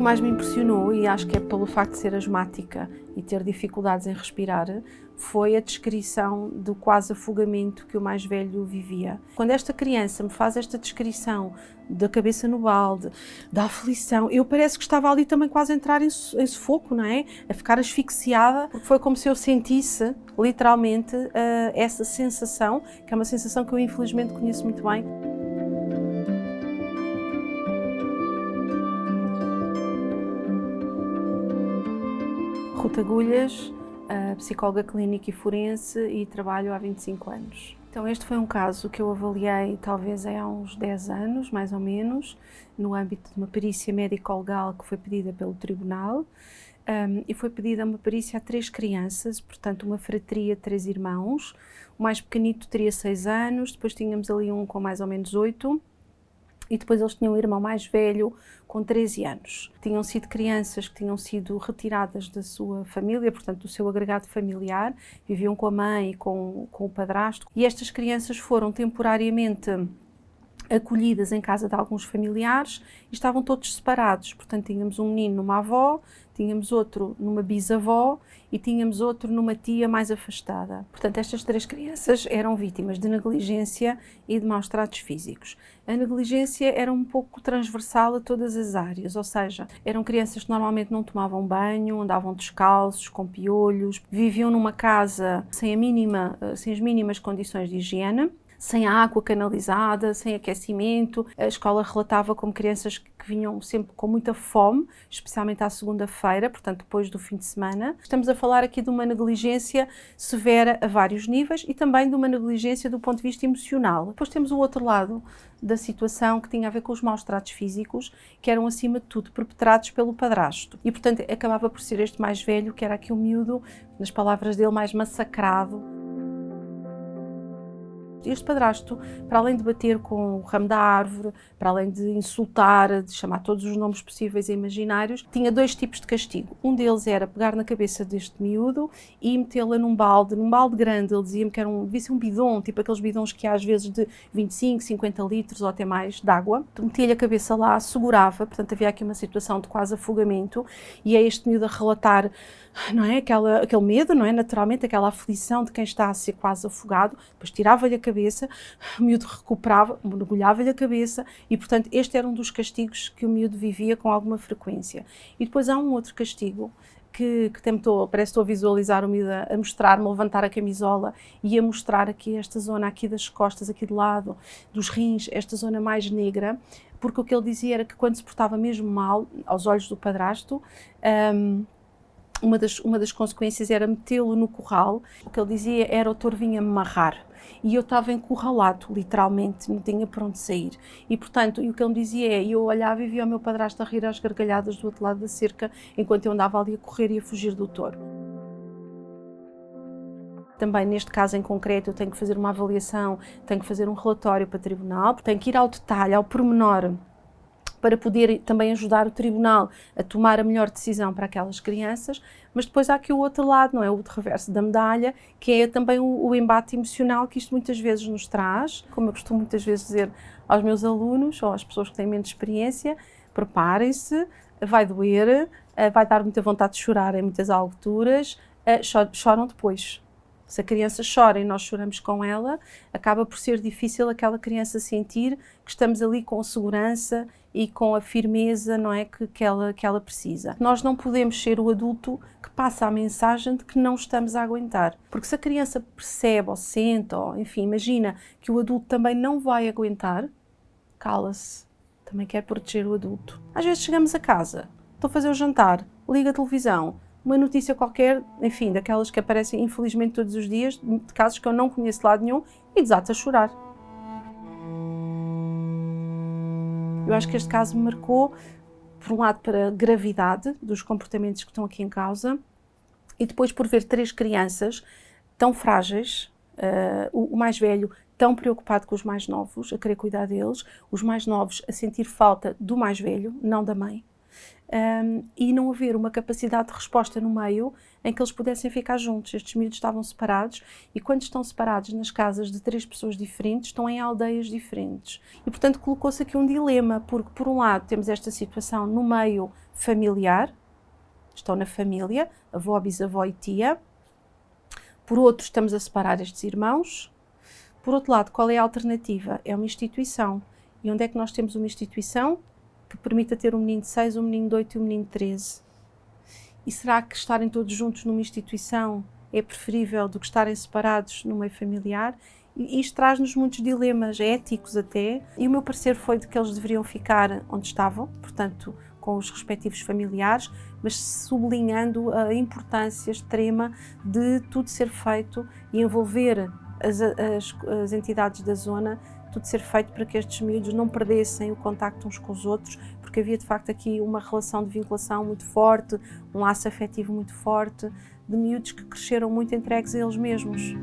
mais me impressionou, e acho que é pelo facto de ser asmática e ter dificuldades em respirar, foi a descrição do quase afogamento que o mais velho vivia. Quando esta criança me faz esta descrição da cabeça no balde, da aflição, eu parece que estava ali também quase a entrar em sufoco, não é? A ficar asfixiada, porque foi como se eu sentisse, literalmente, essa sensação, que é uma sensação que eu infelizmente conheço muito bem. Ruth Agulhas, psicóloga clínica e forense, e trabalho há 25 anos. Então este foi um caso que eu avaliei talvez há uns 10 anos, mais ou menos, no âmbito de uma perícia médico-legal que foi pedida pelo tribunal, e foi pedida uma perícia a 3 crianças, portanto uma fratria de 3 irmãos. O mais pequenito teria 6 anos, depois tínhamos ali um com mais ou menos 8, e depois eles tinham um irmão mais velho com 13 anos. Tinham sido crianças que tinham sido retiradas da sua família, portanto do seu agregado familiar, viviam com a mãe e com o padrasto, e estas crianças foram temporariamente acolhidas em casa de alguns familiares e estavam todos separados. Portanto, tínhamos um menino numa avó, tínhamos outro numa bisavó e tínhamos outro numa tia mais afastada. Portanto, estas 3 crianças eram vítimas de negligência e de maus tratos físicos. A negligência era um pouco transversal a todas as áreas, ou seja, eram crianças que normalmente não tomavam banho, andavam descalços, com piolhos, viviam numa casa sem as mínimas condições de higiene, sem água canalizada, sem aquecimento. A escola relatava como crianças que vinham sempre com muita fome, especialmente à segunda-feira, portanto depois do fim de semana. Estamos a falar aqui de uma negligência severa a vários níveis e também de uma negligência do ponto de vista emocional. Depois temos o outro lado da situação, que tinha a ver com os maus tratos físicos, que eram acima de tudo perpetrados pelo padrasto. E portanto acabava por ser este mais velho, que era aqui o miúdo, nas palavras dele, mais massacrado. Este padrasto, para além de bater com o ramo da árvore, para além de insultar, de chamar todos os nomes possíveis e imaginários, tinha 2 tipos de castigo. Um deles era pegar na cabeça deste miúdo e metê-la num balde grande. Ele dizia-me que devia ser um bidon, tipo aqueles bidons que há às vezes de 25, 50 litros ou até mais de água. Metia-lhe a cabeça lá, segurava, portanto havia aqui uma situação de quase afogamento, e é este miúdo a relatar, não é? Aquele medo, não é? Naturalmente, aquela aflição de quem está a ser quase afogado. Depois tirava-lhe a cabeça, o miúdo recuperava, mergulhava-lhe a cabeça, e portanto este era um dos castigos que o miúdo vivia com alguma frequência. E depois há um outro castigo que parece que estou a visualizar o miúdo a mostrar-me, a levantar a camisola e a mostrar aqui esta zona aqui das costas, aqui de lado, dos rins, esta zona mais negra, porque o que ele dizia era que quando se portava mesmo mal, aos olhos do padrasto, uma das consequências era metê-lo no curral. O que ele dizia era: o touro vinha-me amarrar e eu estava encurralado, literalmente, não tinha por onde sair. E portanto, o que ele me dizia é: eu olhava e via o meu padrasto a rir às gargalhadas do outro lado da cerca, enquanto eu andava ali a correr e a fugir do touro. Também neste caso em concreto eu tenho que fazer uma avaliação, tenho que fazer um relatório para o tribunal, tenho que ir ao detalhe, ao pormenor, para poder também ajudar o tribunal a tomar a melhor decisão para aquelas crianças. Mas depois há aqui o outro lado, não é? O outro reverso da medalha, que é também o embate emocional que isto muitas vezes nos traz. Como eu costumo muitas vezes dizer aos meus alunos ou às pessoas que têm menos experiência: preparem-se, vai doer, vai dar muita vontade de chorar em muitas alturas, choram depois. Se a criança chora e nós choramos com ela, acaba por ser difícil aquela criança sentir que estamos ali com segurança e com a firmeza, não é, que ela precisa. Nós não podemos ser o adulto que passa a mensagem de que não estamos a aguentar. Porque se a criança percebe ou sente, ou enfim, imagina que o adulto também não vai aguentar, cala-se. Também quer proteger o adulto. Às vezes chegamos a casa, estou a fazer o jantar, liga a televisão, uma notícia qualquer, enfim, daquelas que aparecem infelizmente todos os dias, de casos que eu não conheço de lado nenhum, e desato a chorar. Eu acho que este caso me marcou, por um lado, para a gravidade dos comportamentos que estão aqui em causa, e depois por ver 3 crianças tão frágeis, o mais velho tão preocupado com os mais novos, a querer cuidar deles, os mais novos a sentir falta do mais velho, não da mãe. e não haver uma capacidade de resposta no meio em que eles pudessem ficar juntos. Estes miúdos estavam separados e quando estão separados nas casas de 3 pessoas diferentes, estão em aldeias diferentes. E, portanto, colocou-se aqui um dilema, porque, por um lado, temos esta situação no meio familiar, estão na família, avó, bisavó e tia. Por outro, estamos a separar estes irmãos. Por outro lado, qual é a alternativa? É uma instituição. E onde é que nós temos uma instituição que permita ter um menino de 6, um menino de 8 e um menino de 13? E será que estarem todos juntos numa instituição é preferível do que estarem separados no meio familiar? E isto traz-nos muitos dilemas éticos até. E o meu parecer foi de que eles deveriam ficar onde estavam, portanto, com os respectivos familiares, mas sublinhando a importância extrema de tudo ser feito e envolver as entidades da zona, tudo ser feito para que estes miúdos não perdessem o contacto uns com os outros, porque havia de facto aqui uma relação de vinculação muito forte, um laço afetivo muito forte, de miúdos que cresceram muito entregues a eles mesmos.